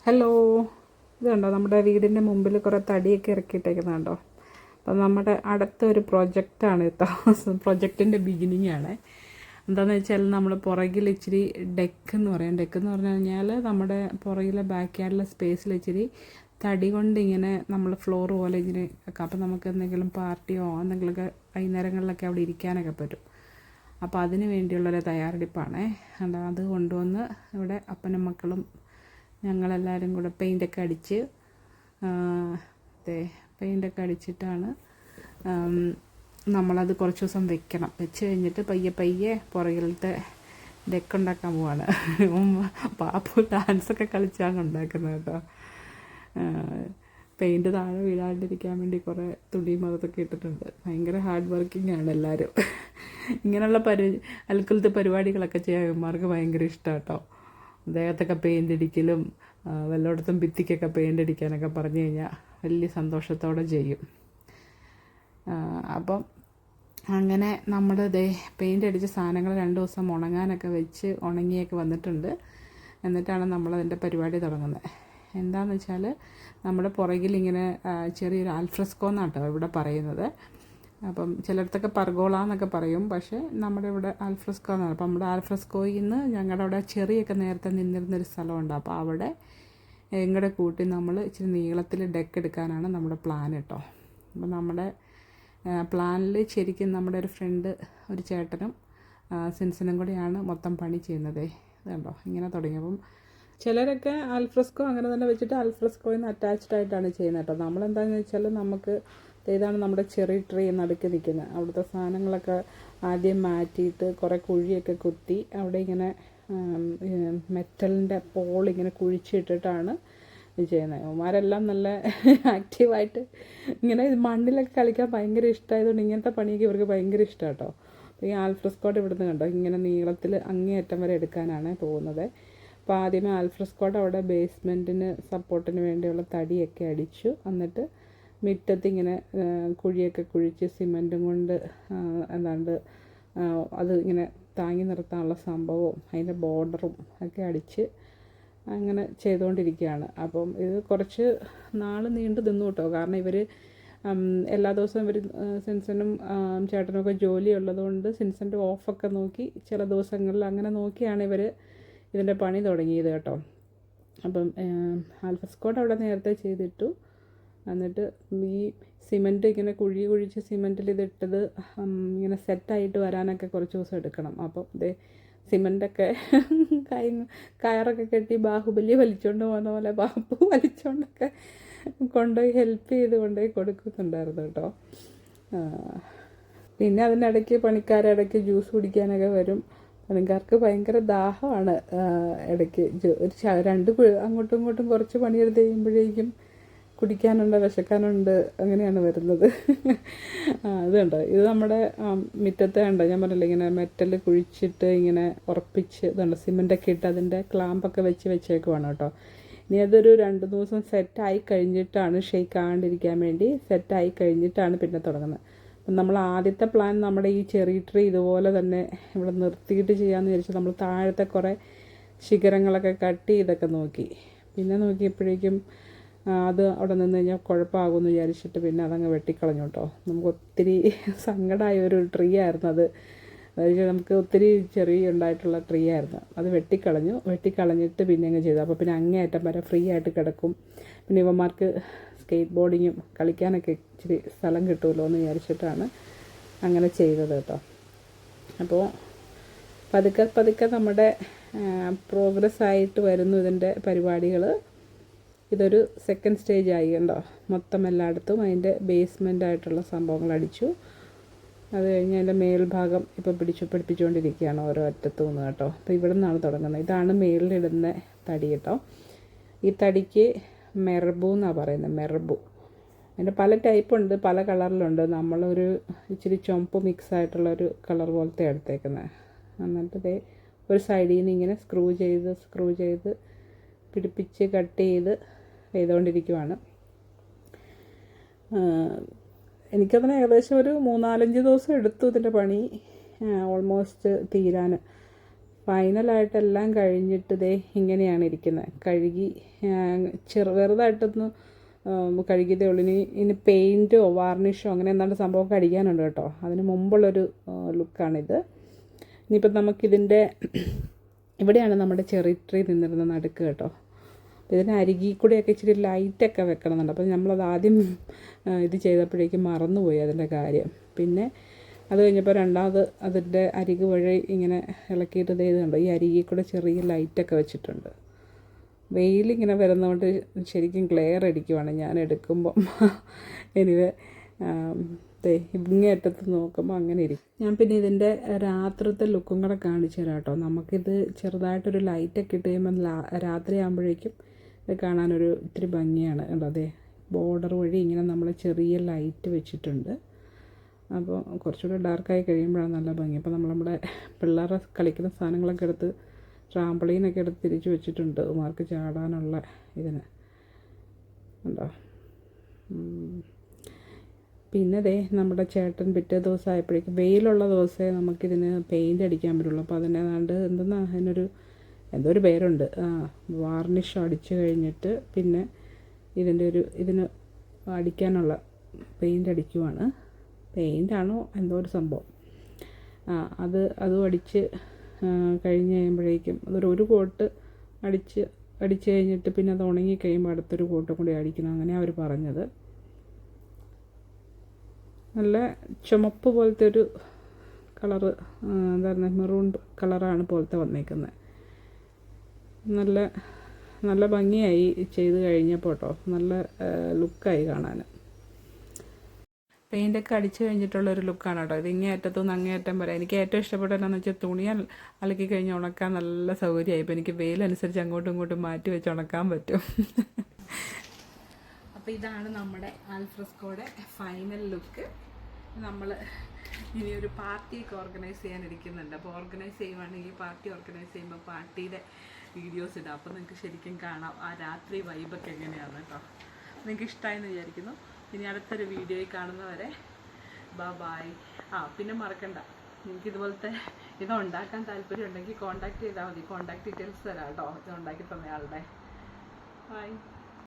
Hello, ഇത് കണ്ടോ നമ്മുടെ വീടിൻ്റെ മുമ്പിൽ കുറേ തടിയൊക്കെ ഇറക്കിയിട്ടേക്കുന്നുണ്ടോ? അപ്പം നമ്മുടെ അടുത്തൊരു പ്രൊജക്റ്റാണ് കേട്ടോ. പ്രൊജക്റ്റിൻ്റെ ബിഗിനിങ് ആണ്. എന്താണെന്ന് വെച്ചാൽ നമ്മൾ പുറകിൽ ഇച്ചിരി ഡെക്കെന്ന് പറയും. ഡെക്കെന്ന് പറഞ്ഞു കഴിഞ്ഞാൽ നമ്മുടെ പുറകിലെ ബാക്ക് യാർഡിലെ സ്പേസിൽ ഇച്ചിരി തടി കൊണ്ട് ഇങ്ങനെ നമ്മൾ ഫ്ലോർ പോലെ ഇങ്ങനെ വെക്കാം. അപ്പം നമുക്ക് എന്തെങ്കിലും പാർട്ടിയോ എന്തെങ്കിലുമൊക്കെ വൈകുന്നേരങ്ങളിലൊക്കെ അവിടെ ഇരിക്കാനൊക്കെ പറ്റും. അപ്പോൾ അതിന് വേണ്ടിയുള്ളൊരു തയ്യാറെടുപ്പാണ്. അത് കൊണ്ടുവന്ന് ഇവിടെ അപ്പനും മക്കളും ഞങ്ങളെല്ലാവരും കൂടെ പെയിൻ്റൊക്കെ അടിച്ച് പെയിൻ്റൊക്കെ അടിച്ചിട്ടാണ് നമ്മളത് കുറച്ച് ദിവസം വെക്കണം. വെച്ച് കഴിഞ്ഞിട്ട് പയ്യെ പയ്യെ പുറകിലത്തെ ഡെക്കുണ്ടാക്കാൻ പോവാണ്. പാപ്പു ഡാൻസൊക്കെ കളിച്ചാണ് ഉണ്ടാക്കുന്നത് കേട്ടോ. പെയിൻറ്റ് താഴെ വീഴാണ്ടിരിക്കാൻ വേണ്ടി കുറേ തുണിയും അതൊക്കെ ഇട്ടിട്ടുണ്ട്. ഭയങ്കര ഹാർഡ് വർക്കിംഗ് ആണ് എല്ലാവരും. ഇങ്ങനെയുള്ള അൽക്കുലത്തെ പരിപാടികളൊക്കെ ചെയ്യാന്മാർക്ക് ഭയങ്കര ഇഷ്ടമാണ് കേട്ടോ. ദേഹത്തൊക്കെ പെയിൻ്റ് അടിക്കലും വല്ലയിടത്തും ഭിത്തിക്കൊക്കെ പെയിൻ്റ് അടിക്കാനൊക്കെ പറഞ്ഞു കഴിഞ്ഞാൽ വലിയ സന്തോഷത്തോടെ ചെയ്യും. അപ്പം അങ്ങനെ നമ്മൾ പെയിൻ്റ് അടിച്ച സാധനങ്ങൾ 2 ദിവസം ഉണങ്ങാനൊക്കെ വെച്ച് ഉണങ്ങിയൊക്കെ വന്നിട്ടുണ്ട്. എന്നിട്ടാണ് നമ്മളതിൻ്റെ പരിപാടി തുടങ്ങുന്നത്. എന്താണെന്ന് വെച്ചാൽ നമ്മുടെ പുറകിലിങ്ങനെ ചെറിയൊരു ആൽഫ്രസ്കോ എന്നാട്ടോ ഇവിടെ പറയുന്നത്. അപ്പം ചിലയിടത്തൊക്കെ പർഗോള എന്നൊക്കെ പറയും. പക്ഷേ നമ്മുടെ ഇവിടെ ആൽഫ്രസ്കോ എന്നാണ്. അപ്പം നമ്മുടെ ആൽഫ്രസ്കോയിൽ നിന്ന് ഞങ്ങളുടെ അവിടെ ചെറിയൊക്കെ നേരത്തെ നിന്നിരുന്നൊരു സ്ഥലമുണ്ട്. അപ്പോൾ അവിടെ എങ്ങടെ കൂട്ടി നമ്മൾ ഇച്ചിരി നീളത്തിൽ ഡെക്ക് എടുക്കാനാണ് നമ്മുടെ പ്ലാൻ കേട്ടോ. അപ്പം നമ്മുടെ പ്ലാനിൽ ശരിക്കും നമ്മുടെ ഒരു ഫ്രണ്ട്, ഒരു ചേട്ടനും സിൻസിനും കൂടെയാണ് മൊത്തം പണി ചെയ്യുന്നത്. ഇതുണ്ടോ ഇങ്ങനെ തുടങ്ങിയപ്പം ചിലരൊക്കെ ആൽഫ്രസ്കോ അങ്ങനെ തന്നെ വെച്ചിട്ട് ആൽഫ്രസ്കോയിൽ നിന്ന് അറ്റാച്ച്ഡ് ആയിട്ടാണ് ചെയ്യുന്നത് കേട്ടോ. നമ്മളെന്താണെന്ന് വെച്ചാൽ നമുക്ക് ഇതാണ് നമ്മുടെ ചെറി ട്രീ നടുക്ക് നിൽക്കുന്നത്. അവിടുത്തെ സാധനങ്ങളൊക്കെ ആദ്യം മാറ്റിയിട്ട് കുറേ കുഴിയൊക്കെ കുത്തി അവിടെ ഇങ്ങനെ മെറ്റലിൻ്റെ പോളിങ്ങനെ കുഴിച്ചിട്ടിട്ടാണ് ചെയ്യുന്നത്. അവന്മാരെല്ലാം നല്ല ആക്റ്റീവായിട്ട് ഇങ്ങനെ മണ്ണിലൊക്കെ കളിക്കാൻ ഭയങ്കര ഇഷ്ടമായതുകൊണ്ട് ഇങ്ങനത്തെ പണിയൊക്കെ ഇവർക്ക് ഭയങ്കര ഇഷ്ടമാണ് കേട്ടോ. അപ്പോൾ ഈ ആൽഫ്രസ്കോട്ട് ഇവിടുന്ന് കണ്ടോ ഇങ്ങനെ നീളത്തിൽ അങ്ങേയറ്റം വരെ എടുക്കാനാണ് പോകുന്നത്. അപ്പോൾ ആദ്യമേ ആൽഫ്രസ്കോട്ട് അവിടെ ബേസ്മെൻറ്റിന് സപ്പോർട്ടിന് വേണ്ടിയുള്ള തടിയൊക്കെ അടിച്ചു. എന്നിട്ട് മുറ്റത്ത് ഇങ്ങനെ കുഴിയൊക്കെ കുഴിച്ച് സിമൻറ്റും കൊണ്ട് എന്താണ്ട് അത് ഇങ്ങനെ താങ്ങി നിർത്താനുള്ള സംഭവവും അതിൻ്റെ ബോർഡറും ഒക്കെ അടിച്ച് അങ്ങനെ ചെയ്തുകൊണ്ടിരിക്കുകയാണ്. അപ്പം ഇത് കുറച്ച് നാൾ നീണ്ടു നിന്നു കേട്ടോ. കാരണം ഇവർ എല്ലാ ദിവസവും ഇവർ സിൻസനും ചേട്ടനുമൊക്കെ ജോലി ഉള്ളതുകൊണ്ട് സിൻസൻ്റെ ഓഫൊക്കെ നോക്കി ചില ദിവസങ്ങളിൽ അങ്ങനെ നോക്കിയാണ് ഇവർ ഇതിൻ്റെ പണി തുടങ്ങിയത് കേട്ടോ. അപ്പം ആൽഫ്രസ്കോട്ട് അവിടെ നേരത്തെ ചെയ്തിട്ടു. എന്നിട്ട് ഈ സിമൻറ്റ് ഇങ്ങനെ കുഴിച്ച് സിമൻറ്റിൽ ഇതിട്ടത് ഇങ്ങനെ സെറ്റായിട്ട് വരാനൊക്കെ കുറച്ച് ദിവസം എടുക്കണം. അപ്പം സിമൻറ്റൊക്കെ കയറൊക്കെ കെട്ടി ബാഹുബലി വലിച്ചുകൊണ്ട് പോകുന്ന പോലെ ബാപ്പു വലിച്ചുകൊണ്ടൊക്കെ കൊണ്ടുപോയി ഹെൽപ്പ് ചെയ്ത് കൊണ്ടുപോയി കൊടുക്കുന്നുണ്ടായിരുന്നു കേട്ടോ. പിന്നെ അതിനിടയ്ക്ക് പണിക്കാരിടയ്ക്ക് ജ്യൂസ് കുടിക്കാനൊക്കെ വരും. പണിക്കാർക്ക് ഭയങ്കര ദാഹമാണ്. ഇടയ്ക്ക് അങ്ങോട്ടും ഇങ്ങോട്ടും കുറച്ച് പണിയെടുത്ത് കഴിയുമ്പോഴേക്കും കുടിക്കാനുണ്ട്, വിശക്കാനുണ്ട്, അങ്ങനെയാണ് വരുന്നത്. ഇത് കണ്ടോ, ഇത് നമ്മുടെ മുറ്റത്തെ കണ്ടോ, ഞാൻ പറഞ്ഞില്ല ഇങ്ങനെ മെറ്റൽ കുഴിച്ചിട്ട് ഇങ്ങനെ ഉറപ്പിച്ച് ഇതുണ്ട് സിമൻറ്റൊക്കെ ഇട്ട് അതിൻ്റെ ക്ലാമ്പൊക്കെ വെച്ചേക്കുവാണ് കേട്ടോ. ഇനി അതൊരു 2 ദിവസം സെറ്റായി കഴിഞ്ഞിട്ടാണ് ഷെയ്ക്ക് ആകാണ്ടിരിക്കാൻ വേണ്ടി സെറ്റായി കഴിഞ്ഞിട്ടാണ് പിന്നെ തുടങ്ങുന്നത്. അപ്പം നമ്മൾ ആദ്യത്തെ പ്ലാൻ നമ്മുടെ ഈ ചെറി ട്രീ ഇതുപോലെ തന്നെ ഇവിടെ നിർത്തിയിട്ട് ചെയ്യാമെന്ന് വിചാരിച്ചു. നമ്മൾ താഴത്തെ കുറേ ശിഖരങ്ങളൊക്കെ കട്ട് ചെയ്തൊക്കെ നോക്കി. പിന്നെ നോക്കിയപ്പോഴേക്കും അത് അവിടെ നിന്ന് കഴിഞ്ഞാൽ കുഴപ്പമാകുമെന്ന് വിചാരിച്ചിട്ട് പിന്നെ അതങ്ങ് വെട്ടിക്കളഞ്ഞു കേട്ടോ. നമുക്ക് ഒത്തിരി സങ്കടമായ ഒരു ട്രീ ആയിരുന്നു അത്. അതായത് നമുക്ക് ഒത്തിരി ചെറിയ ഉണ്ടായിട്ടുള്ള ട്രീ ആയിരുന്നു. അത് വെട്ടിക്കളഞ്ഞിട്ട് പിന്നെ അങ്ങ് ചെയ്തു. അപ്പോൾ പിന്നെ അങ്ങേയറ്റം വരെ ഫ്രീ ആയിട്ട് കിടക്കും. പിന്നെ ഇവന്മാർക്ക് സ്കേറ്റ് ബോർഡിങ്ങും കളിക്കാനൊക്കെ ഇച്ചിരി സ്ഥലം കിട്ടുമല്ലോ എന്ന് വിചാരിച്ചിട്ടാണ് അങ്ങനെ ചെയ്തത് കേട്ടോ. അപ്പോൾ പതുക്കെ നമ്മുടെ പ്രോഗ്രസ് ആയിട്ട് വരുന്നു ഇതിൻ്റെ പരിപാടികൾ. ഇതൊരു സെക്കൻഡ് സ്റ്റേജ് ആയി കണ്ടോ. മൊത്തം എല്ലായിടത്തും അതിൻ്റെ ബേസ്മെൻ്റ് ആയിട്ടുള്ള സംഭവങ്ങൾ അടിച്ചു. അത് കഴിഞ്ഞ് അതിൻ്റെ മേൽഭാഗം ഇപ്പോൾ പിടിപ്പിച്ചുകൊണ്ടിരിക്കുകയാണ് ഓരോ അറ്റത്തു നിന്ന് കേട്ടോ. അപ്പോൾ ഇവിടെ നിന്നാണ് തുടങ്ങുന്നത്. ഇതാണ് മേളിലിടുന്ന തടി കേട്ടോ. ഈ തടിക്ക് മെർബു എന്നാണ് പറയുന്നത്. മെർബു അതിൻ്റെ പല ടൈപ്പുണ്ട്, പല കളറിലുണ്ട്. നമ്മളൊരു ഇച്ചിരി ചുവപ്പ് മിക്സ് ആയിട്ടുള്ളൊരു കളർ പോലത്തെ എടുത്തേക്കുന്നത്. എന്നിട്ട് ഒരു സൈഡിൽ നിന്ന് ഇങ്ങനെ സ്ക്രൂ ചെയ്ത് പിടിപ്പിച്ച് കട്ട് ചെയ്തുകൊണ്ടിരിക്കുവാണ്. എനിക്കതിന് ഏകദേശം ഒരു 3-4 ദിവസം എടുത്തു ഇതിൻ്റെ പണി ഓൾമോസ്റ്റ് തീരാൻ. ഫൈനലായിട്ടെല്ലാം കഴിഞ്ഞിട്ട് ദേ ഇങ്ങനെയാണ് ഇരിക്കുന്നത്. കഴുകി വെറുതായിട്ടൊന്ന് കഴുകിയതേ ഉള്ളൂ. ഇനി പെയിൻറ്റോ വാർണിഷോ അങ്ങനെ എന്താണ്ട് സംഭവമൊക്കെ അടിക്കാനുണ്ട് കേട്ടോ. അതിന് മുമ്പുള്ളൊരു ലുക്കാണിത്. ഇനിയിപ്പം നമുക്കിതിൻ്റെ ഇവിടെയാണ് നമ്മുടെ ചെറി ട്രീ നിന്നിരുന്ന നടുക്ക് കേട്ടോ. ഇതിന് അരികിൽ കൂടെയൊക്കെ ഇച്ചിരി ലൈറ്റൊക്കെ വെക്കണമെന്നുണ്ട്. അപ്പോൾ നമ്മളത് ആദ്യം ഇത് ചെയ്തപ്പോഴേക്കും മറന്നുപോയി അതിൻ്റെ കാര്യം. പിന്നെ അത് കഴിഞ്ഞപ്പോൾ രണ്ടാമത് അതിൻ്റെ അരികു വഴി ഇങ്ങനെ ഇളക്കിയിട്ട് ഇത് കണ്ടോ, ഈ അരികിൽ കൂടെ ചെറിയ ലൈറ്റൊക്കെ വെച്ചിട്ടുണ്ട്. വെയിലിങ്ങനെ വരുന്നതുകൊണ്ട് ശരിക്കും ക്ലിയർ അടിക്കുവാണ് ഞാൻ എടുക്കുമ്പം. എനിവേ ഇങ്ങേറ്റത്ത് നോക്കുമ്പോൾ അങ്ങനെ ഇരിക്കും. ഞാൻ പിന്നെ ഇതിൻ്റെ രാത്രിത്തെ ലുക്കും കൂടെ കാണിച്ചു തരാം കേട്ടോ. നമുക്കിത് ചെറുതായിട്ടൊരു ലൈറ്റൊക്കെ ഇട്ട് കഴിയുമ്പോൾ രാത്രി ആകുമ്പോഴേക്കും ഇത് കാണാനൊരു ഇത്തിരി ഭംഗിയാണ് കേട്ടോ. അതെ, ബോർഡർ വഴി ഇങ്ങനെ നമ്മൾ ചെറിയ ലൈറ്റ് വെച്ചിട്ടുണ്ട്. അപ്പോൾ കുറച്ചുകൂടെ ഡാർക്കായി കഴിയുമ്പോഴാണ് നല്ല ഭംഗി. അപ്പോൾ നമ്മുടെ പിള്ളേരെ കളിക്കുന്ന സാധനങ്ങളൊക്കെ എടുത്ത് ട്രാമ്പളീനൊക്കെ എടുത്ത് തിരിച്ച് വെച്ചിട്ടുണ്ട് മാർക്ക് ചാടാനുള്ള ഇതിന് ഉണ്ടോ. പിന്നെ ദേ നമ്മുടെ ചേട്ടൻ പിറ്റേ ദിവസം ആയപ്പോഴേക്കും, വെയിലുള്ള ദിവസമേ നമുക്കിതിന് പെയിൻ്റ് അടിക്കാൻ പറ്റുള്ളൂ. അപ്പോൾ അതിനേതാണ്ട് എന്തോ ഒരു പേരുണ്ട്, വാർണിഷ് അടിച്ചു കഴിഞ്ഞിട്ട് പിന്നെ ഇതിന് അടിക്കാനുള്ള പെയിൻ്റ് അടിക്കുവാണ്. പെയിൻ്റാണോ എന്തോ ഒരു സംഭവം. അതും അടിച്ച് കഴിഞ്ഞ് കഴിയുമ്പോഴേക്കും ഒരു കോട്ട് അടിച്ച് കഴിഞ്ഞിട്ട് പിന്നെ അത് ഉണങ്ങി കഴിയുമ്പോൾ അടുത്തൊരു കോട്ടും കൂടി അടിക്കണം, അങ്ങനെയാണ് അവർ പറഞ്ഞത്. നല്ല ചുമപ്പ് പോലത്തെ ഒരു കളറ്, എന്താണ് മെറൂൺ കളറാണ് പോലത്തെ വന്നേക്കുന്നത്. നല്ല ഭംഗിയായി ചെയ്ത് കഴിഞ്ഞപ്പോൾ കേട്ടോ. നല്ല ലുക്കായി കാണാൻ. പെയിൻ്റൊക്കെ അടിച്ച് കഴിഞ്ഞിട്ടുള്ളൊരു ലുക്കാണ് കേട്ടോ. ഇത് ഇങ്ങേ അറ്റത്തുനിന്ന് അങ്ങേ അറ്റം വരെ. എനിക്ക് ഏറ്റവും ഇഷ്ടപ്പെട്ട എന്താണെന്ന് വെച്ചാൽ തുണി അലക്കി കഴിഞ്ഞ് ഉണക്കാൻ നല്ല സൗകര്യമായി. ഇപ്പോൾ എനിക്ക് വെയിലനുസരിച്ച് അങ്ങോട്ടും ഇങ്ങോട്ടും മാറ്റി വെച്ച് ഉണക്കാൻ പറ്റും. അപ്പോൾ ഇതാണ് നമ്മുടെ ആൽഫ്രെസ്കോയുടെ ഫൈനൽ ലുക്ക്. നമ്മൾ ഇനിയൊരു പാർട്ടിയൊക്കെ ഓർഗനൈസ് ചെയ്യാനിരിക്കുന്നുണ്ട്. അപ്പോൾ ഓർഗനൈസ് ചെയ്യുവാണെങ്കിൽ പാർട്ടി ഓർഗനൈസ് ചെയ്യുമ്പോൾ പാർട്ടിയുടെ വീഡിയോസ് ഇടാം. അപ്പോൾ നിങ്ങൾക്ക് ശരിക്കും കാണാം ആ രാത്രി വൈബൊക്കെ എങ്ങനെയാണ് കേട്ടോ. നിങ്ങൾക്ക് ഇഷ്ടമായെന്ന് വിചാരിക്കുന്നു. ഇനി അടുത്തൊരു വീഡിയോയിൽ കാണുന്നവരെ ബൈ. പിന്നെ മറക്കണ്ട, നിങ്ങൾക്ക് ഇതുപോലത്തെ ഇത് ഉണ്ടാക്കാൻ താല്പര്യം ഉണ്ടെങ്കിൽ കോൺടാക്ട് ചെയ്താൽ മതി. കോൺടാക്ട് ഡീറ്റെയിൽസ് തരാം കേട്ടോ, ഇത് ഉണ്ടാക്കി തന്നയാളുടെ. ബൈ.